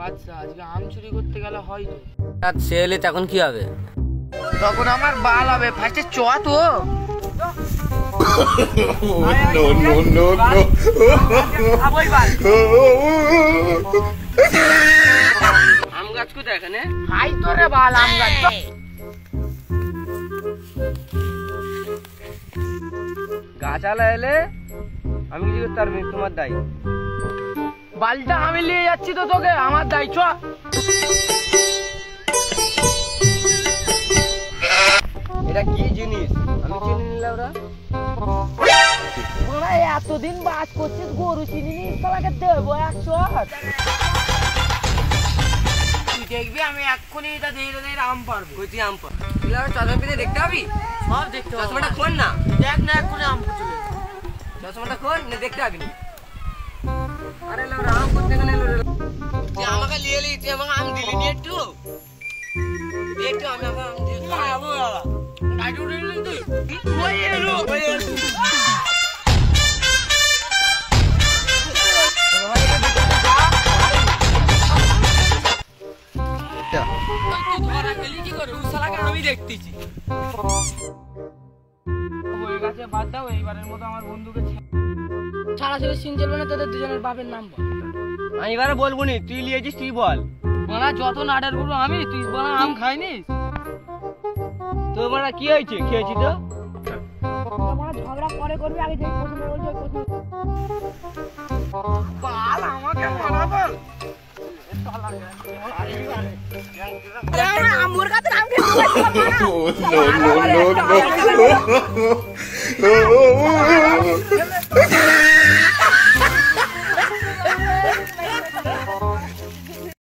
আচ্ছা, আজকে আম চুরি করতে গেলে হয় তো। রাত সে এলে তখন কি হবে? তখন আমার বাল হবে। ফার্স্টে চ তো। আম গাছ কোথায় এখানে? হাই তোরে বাল আম গাছ। গাছালা এলে আমি কিছু করতে পারবি, তোমার দায়ী। বালটা আমি নিয়ে যাচ্ছি তো, তোকে আমার দায়ী। চ। এটা কি জিনিস আমি চিনি নিলাম? ওরা এতদিন বাস করছিস, গরু চিনি নি, তোকে দেবো 100। তুই দেখবি আমি এক্ষুনি এটা ধীরে ধীরে আম পারবো। কইছি আম পার চশমা পিতে দেখতে পাবি? সব দেখতে হবে। চশমাটা খোল না, দেখ না এক্ষুনি আম চলে। চশমাটা খোল না, দেখতে পাবি না। আরে লাউরা আম করতে গেলে তুই আমাকে নিয়ে এলি, তুই আমাকে আম দিলি নি একটু? একটু আমি আমাকে আম দিলি। আমি দেখতেছি হয়ে গেছে, বাদ দাও। এইবারের মতো আমার বন্ধুকে ছাড়া ছেড়ে সিন চলবে না। তোদের দুজনের বাপের নাম বল। আমি এবারে বলবো নি, তুই লিয়েছিস তুই বল। বলা যত নাটের গুলো আমি, তুই বলা আম খাইনিস। তোর বলা কি হয়েছে? খেয়েছি তো। ঝগড়া পরে করবি, আগে যে প্রশ্ন বলছো ওই প্রশ্ন বাল আমাকে মারা বল। আমার কাছে নাম খেয়ে